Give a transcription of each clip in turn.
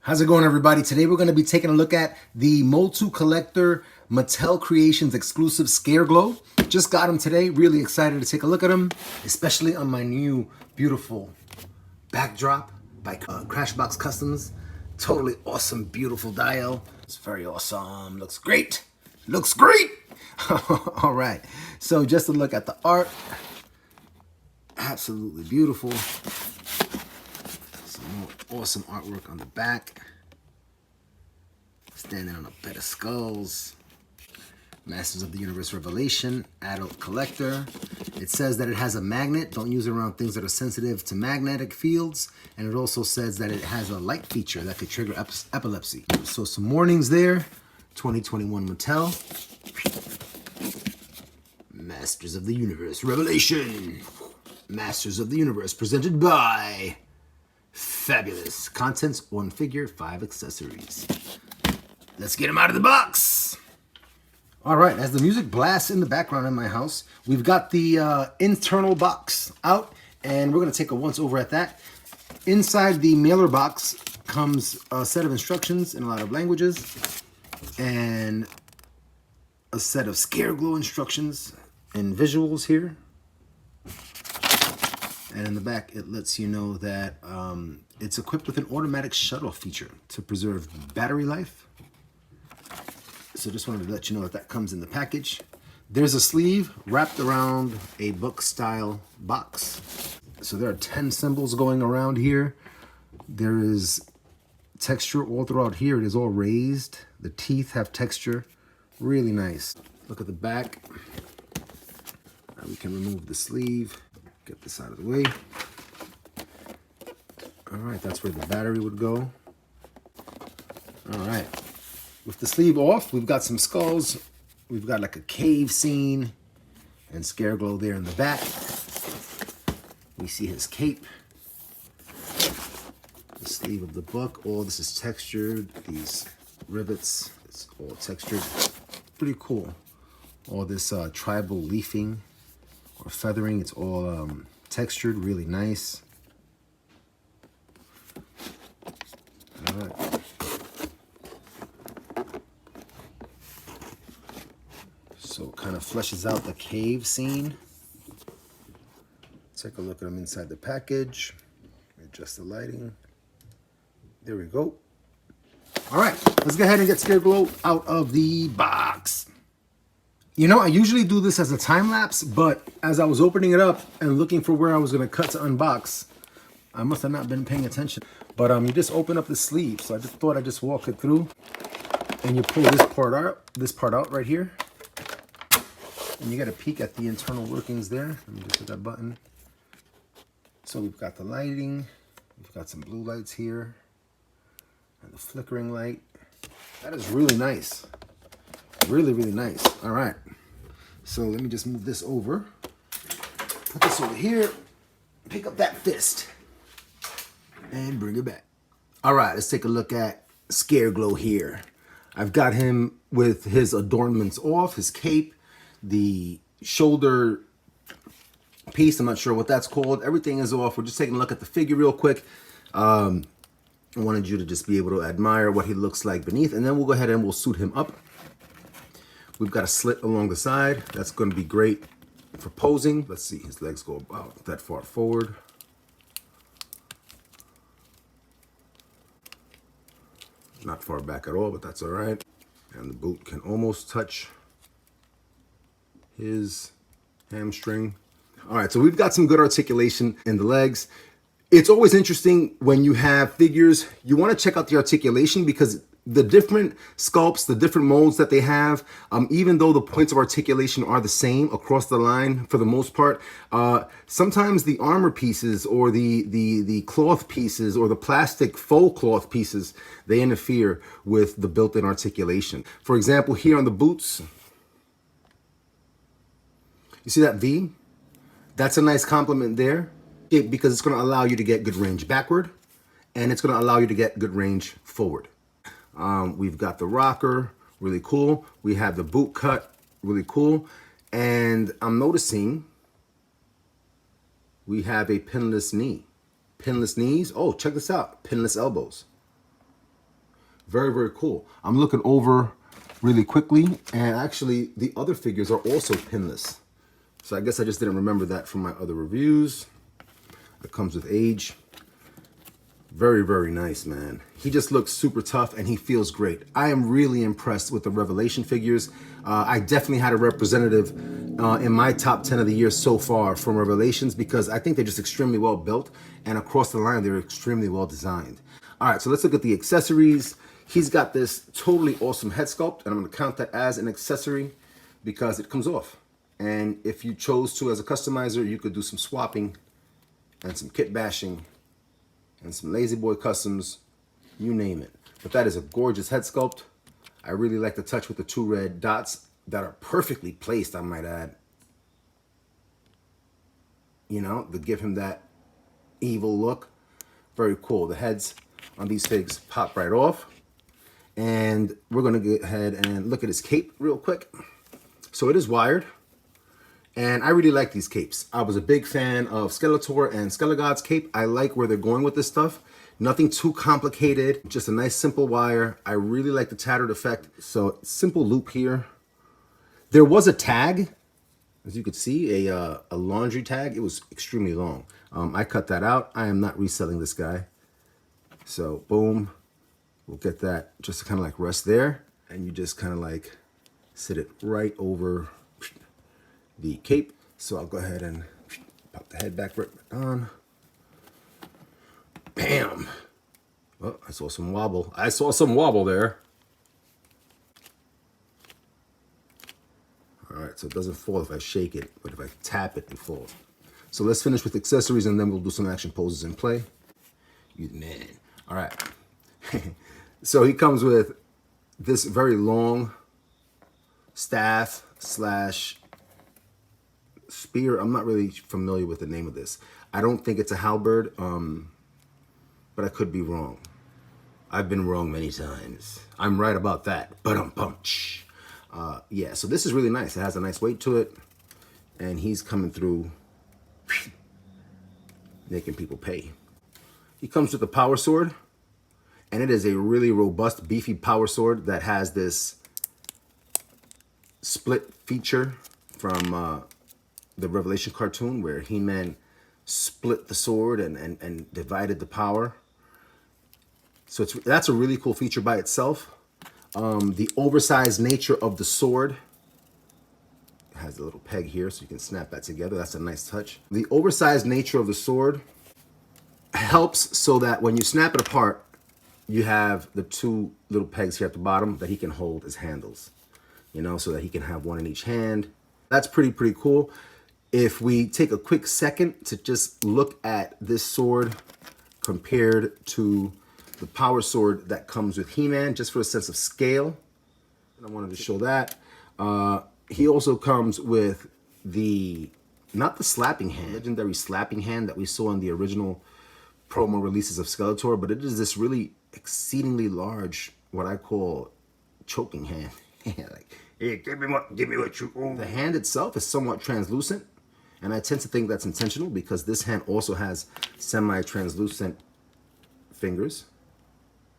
How's it going, everybody? Today we're going to be taking a look at the Motu Collector Mattel Creations exclusive Scareglow. Just got them today. Really excited to take a look at them, especially on my new beautiful backdrop by Crashbox Customs. Totally awesome, beautiful dial. It's very awesome. Looks great. Looks great. All right. So just to look at the art. Absolutely beautiful. More awesome artwork on the back. Standing on a bed of skulls. Masters of the Universe Revelation, Adult Collector. It says that it has a magnet. Don't use it around things that are sensitive to magnetic fields. And it also says that it has a light feature that could trigger epilepsy. So some warnings there. 2021 Mattel. Masters of the Universe Revelation. Masters of the Universe presented by Fabulous. Contents: 1 figure, 5 accessories. Let's get them out of the box. All right, as the music blasts in the background in my house, we've got the internal box out, and we're going to take a once over at that. Inside the mailer box comes a set of instructions in a lot of languages, and a set of Scareglow instructions and visuals here. And in the back, it lets you know that it's equipped with an automatic shut-off feature to preserve battery life. So just wanted to let you know that that comes in the package. There's a sleeve wrapped around a book-style box. So there are 10 symbols going around here. There is texture all throughout here. It is all raised. The teeth have texture. Really nice. Look at the back. Now we can remove the sleeve. Get this out of the way. All right, that's where the battery would go. All right. With the sleeve off, we've got some skulls. We've got like a cave scene and Scareglow there in the back. We see his cape. The sleeve of the book. All this is textured. These rivets, it's all textured. Pretty cool. All this tribal leafing or feathering, it's all textured, really nice. All right. So it kind of fleshes out the cave scene. Take a look at them inside the package. Adjust the lighting. There we go. All right, let's go ahead and get Scareglow out of the box. You know, I usually do this as a time lapse, but as I was opening it up and looking for where I was going to cut to unbox, I must have not been paying attention. But you just open up the sleeve, so I just thought I'd just walk it through, and you pull this part out right here, and you get a peek at the internal workings there. Let me just hit that button. So we've got the lighting, we've got some blue lights here, and the flickering light. That is really nice. Really, really nice. All right. So let me just move this over. Put this over here. Pick up that fist. And bring it back. All right. Let's take a look at Scareglow here. I've got him with his adornments off. His cape. The shoulder piece. I'm not sure what that's called. Everything is off. We're just taking a look at the figure real quick. I wanted you to just be able to admire what he looks like beneath. And then we'll go ahead and we'll suit him up. We've got a slit along the side. That's going to be great for posing. Let's see, his legs go about that far forward. Not far back at all, but that's all right. And the boot can almost touch his hamstring. All right, so we've got some good articulation in the legs. It's always interesting when you have figures, you want to check out the articulation because the different sculpts, the different molds that they have, even though the points of articulation are the same across the line for the most part, sometimes the armor pieces or the cloth pieces or the plastic faux cloth pieces, they interfere with the built-in articulation. For example, here on the boots, you see that V? That's a nice compliment there because it's going to allow you to get good range backward and it's going to allow you to get good range forward. We've got the rocker, really cool. We have the boot cut, really cool. And I'm noticing we have a pinless knee. Pinless knees. Oh, check this out. Pinless elbows. Very, very cool. I'm looking over really quickly, and actually the other figures are also pinless. So I guess I just didn't remember that from my other reviews. It comes with age. Very, very nice, man. He just looks super tough and he feels great. I am really impressed with the Revelation figures. I definitely had a representative in my top 10 of the year so far from Revelations because I think they're just extremely well built, and across the line, they're extremely well designed. All right, so let's look at the accessories. He's got this totally awesome head sculpt, and I'm gonna count that as an accessory because it comes off. And if you chose to, as a customizer, you could do some swapping and some kit bashing and some Lazy Boy customs, you name it. But that is a gorgeous head sculpt. I really like the touch with the 2 red dots that are perfectly placed, I might add. You know, to give him that evil look. Very cool. The heads on these figs pop right off. And we're gonna go ahead and look at his cape real quick. So it is wired. And I really like these capes. I was a big fan of Skeletor and Skelegod's cape. I like where they're going with this stuff. Nothing too complicated, just a nice simple wire. I really like the tattered effect. So simple loop here. There was a tag, as you could see, a laundry tag. It was extremely long. I cut that out. I am not reselling this guy. So boom, we'll get that just to kind of like rest there. And you just kind of like sit it right over the cape. So I'll go ahead and pop the head back right on. Bam! Oh, I saw some wobble. I saw some wobble there. All right, so it doesn't fall if I shake it, but if I tap it, it falls. So let's finish with accessories and then we'll do some action poses in play. You the man. All right. So he comes with this very long staff slash spear. I'm not really familiar with the name of this. I don't think it's a halberd, but I could be wrong. I've been wrong many times. I'm right about that. Ba-dum-punch. Yeah, so this is really nice. It has a nice weight to it, and he's coming through making people pay. He comes with a power sword, and it is a really robust, beefy power sword that has this split feature from the Revelation cartoon where He-Man split the sword and divided the power. So that's a really cool feature by itself. The oversized nature of the sword, it has a little peg here so you can snap that together. That's a nice touch. The oversized nature of the sword helps so that when you snap it apart, you have the 2 little pegs here at the bottom that he can hold as handles, you know, so that he can have one in each hand. That's pretty cool. If we take a quick second to just look at this sword compared to the power sword that comes with He-Man, just for a sense of scale, and I wanted to show that. He also comes with not the slapping hand, legendary slapping hand that we saw in the original promo releases of Skeletor, but it is this really exceedingly large, what I call choking hand. Like, hey, give me what you own. The hand itself is somewhat translucent, and I tend to think that's intentional because this hand also has semi-translucent fingers.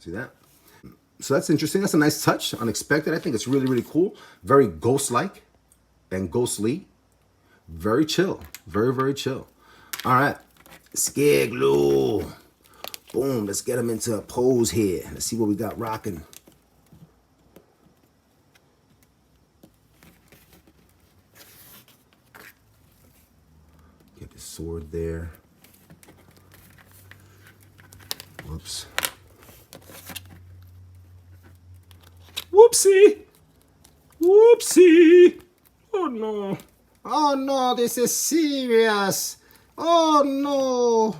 See that? So that's interesting. That's a nice touch, unexpected. I think it's really cool. Very ghost-like and ghostly. Very chill. Very chill. All right. Scareglow. Boom. Let's get him into a pose here. Let's see what we got rocking. Get the sword there. Whoops. Whoopsie! Whoopsie! Oh no. Oh no, this is serious. Oh no.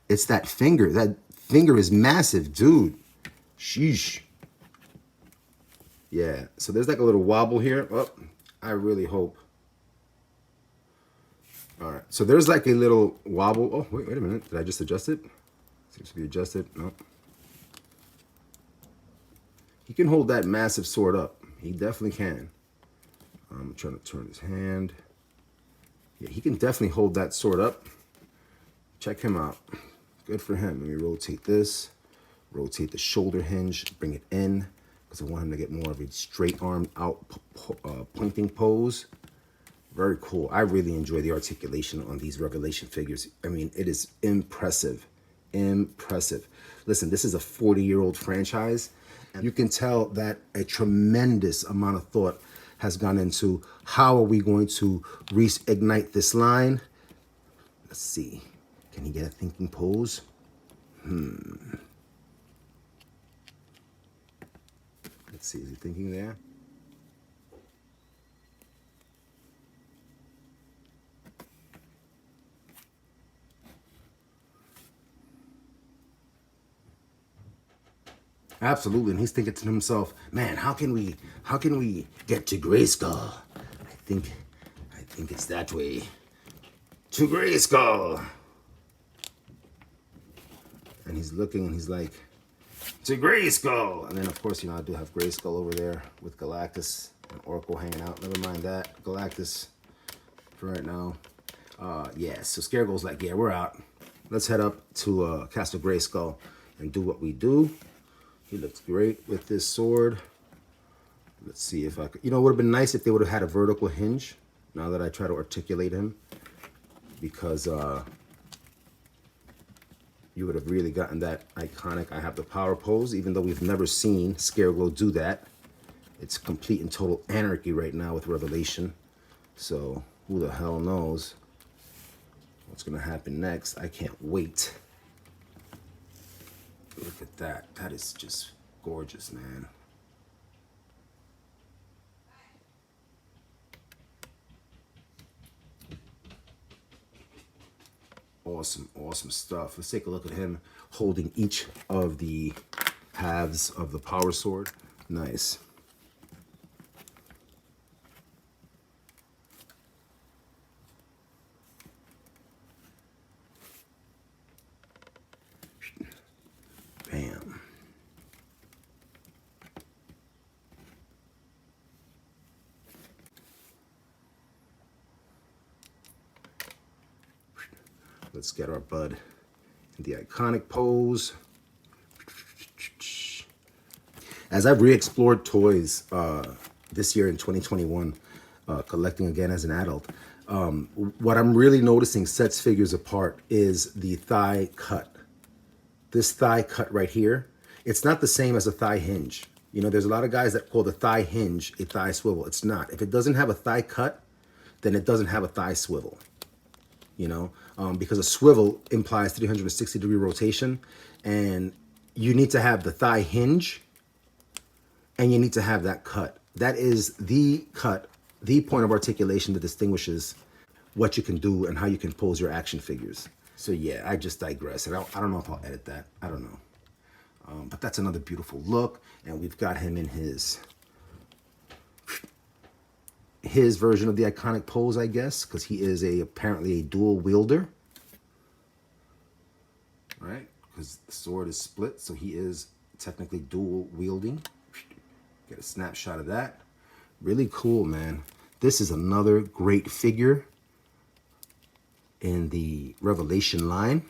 It's that finger. That finger is massive, dude. Sheesh. Yeah, so there's like a little wobble here. Oh, I really hope. All right, so there's like a little wobble. Oh, wait a minute. Did I just adjust it? Seems to be adjusted. No. He can hold that massive sword up. He definitely can. I'm trying to turn his hand. Yeah, he can definitely hold that sword up. Check him out. Good for him. Let me rotate this. Rotate the shoulder hinge, bring it in, because I want him to get more of a straight arm out pointing pose. Very cool. I really enjoy the articulation on these Revelation figures. I mean, it is impressive. Impressive. Listen, this is a 40-year-old franchise. And you can tell that a tremendous amount of thought has gone into how are we going to reignite this line. Let's see. Can he get a thinking pose? Let's see. Is he thinking there? Absolutely, and he's thinking to himself, man, how can we get to Grayskull? I think it's that way. To Grayskull. And he's looking and he's like, to Grayskull. And then of course, you know, I do have Grayskull over there with Galactus and Oracle hanging out. Never mind that. Galactus for right now. Yeah, so Scareglow's like, yeah, we're out. Let's head up to Castle Grayskull and do what we do. He looks great with this sword. Let's see if I could, you know, it would have been nice if they would have had a vertical hinge now that I try to articulate him, because you would have really gotten that iconic I have the power pose, even though we've never seen Scareglow do that. It's complete and total anarchy right now with Revelation. So who the hell knows what's gonna happen next. I can't wait. Look at that. That is just gorgeous, man. Awesome, awesome stuff. Let's take a look at him holding each of the halves of the power sword. Nice. Bam. Let's get our bud in the iconic pose. As I've re-explored toys this year in 2021, collecting again as an adult, what I'm really noticing sets figures apart is the thigh cut. This thigh cut right here, it's not the same as a thigh hinge. You know, there's a lot of guys that call the thigh hinge a thigh swivel. It's not. If it doesn't have a thigh cut, then it doesn't have a thigh swivel. You know, because a swivel implies 360-degree rotation, and you need to have the thigh hinge, and you need to have that cut. That is the cut, the point of articulation that distinguishes what you can do and how you can pose your action figures. So yeah, I just digress. And I don't know if I'll edit that. I don't know. But that's another beautiful look. And we've got him in his version of the iconic pose, I guess, because he is apparently a dual wielder. Right? Because the sword is split, so he is technically dual wielding. Get a snapshot of that. Really cool, man. This is another great figure in the Revelation line.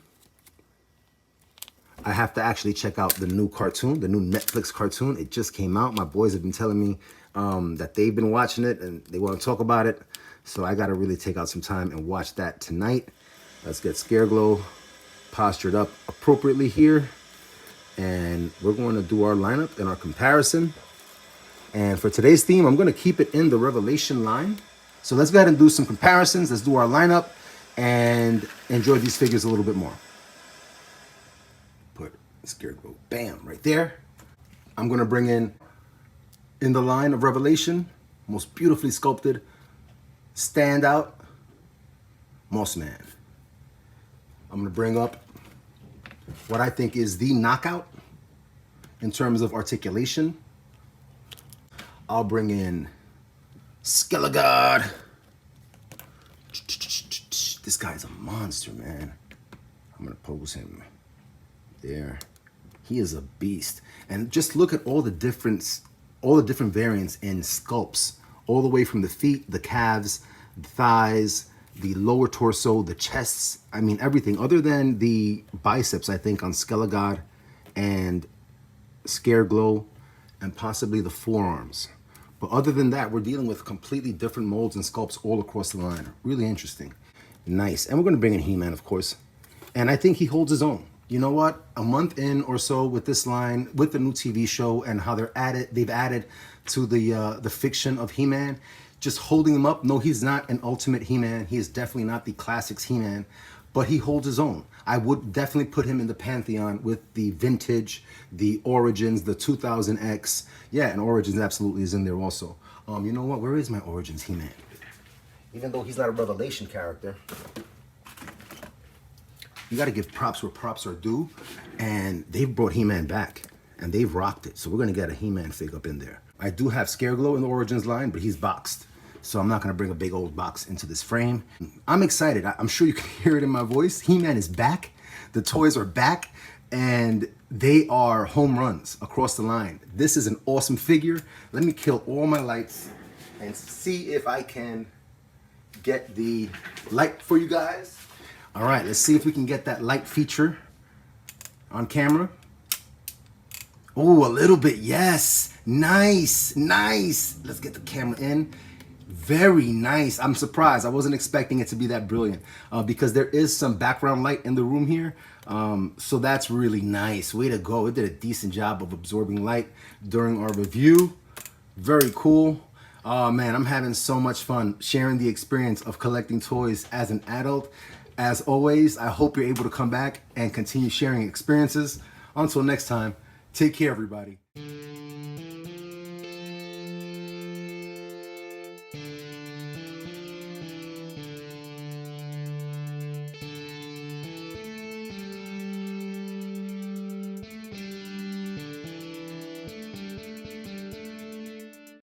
I have to actually check out the new cartoon, the new Netflix cartoon. It just came out. My boys have been telling me that they've been watching it and they want to talk about it. So I got to really take out some time and watch that tonight. Let's get Scareglow postured up appropriately here. And we're going to do our lineup and our comparison. And for today's theme, I'm going to keep it in the Revelation line. So let's go ahead and do some comparisons. Let's do our lineup and enjoy these figures a little bit more. Put Scareglow, bam, right there. I'm going to bring in the line of Revelation, most beautifully sculpted, standout, Mossman. I'm going to bring up what I think is the knockout in terms of articulation. I'll bring in Scareglow. This guy's a monster, man. I'm gonna pose him there. He is a beast. And just look at all the different variants in sculpts, all the way from the feet, the calves, the thighs, the lower torso, the chests. I mean, everything other than the biceps, I think, on Scareglow and Scareglow, and possibly the forearms. But other than that, we're dealing with completely different molds and sculpts all across the line. Really interesting. Nice. And we're going to bring in He-Man, of course. And I think he holds his own. You know what? A month in or so with this line, with the new TV show and how they've added to the fiction of He-Man, just holding him up. No, he's not an ultimate He-Man. He is definitely not the classics He-Man, but he holds his own. I would definitely put him in the pantheon with the vintage, the Origins, the 2000X. Yeah, and Origins absolutely is in there also. You know what? Where is my Origins He-Man? Even though he's not a Revelation character, you got to give props where props are due. And they've brought He-Man back, and they've rocked it. So we're going to get a He-Man fig up in there. I do have Scareglow in the Origins line, but he's boxed. So I'm not going to bring a big old box into this frame. I'm excited. I'm sure you can hear it in my voice. He-Man is back. The toys are back, and they are home runs across the line. This is an awesome figure. Let me kill all my lights and see if I can get the light for you guys. All right, let's see if we can get that light feature on camera. Oh, a little bit, yes. Nice, nice. Let's get the camera in. Very nice. I'm surprised. I wasn't expecting it to be that brilliant because there is some background light in the room here. So that's really nice. Way to go. It did a decent job of absorbing light during our review. Very cool. Oh man, I'm having so much fun sharing the experience of collecting toys as an adult. As always, I hope you're able to come back and continue sharing experiences. Until next time, take care, everybody.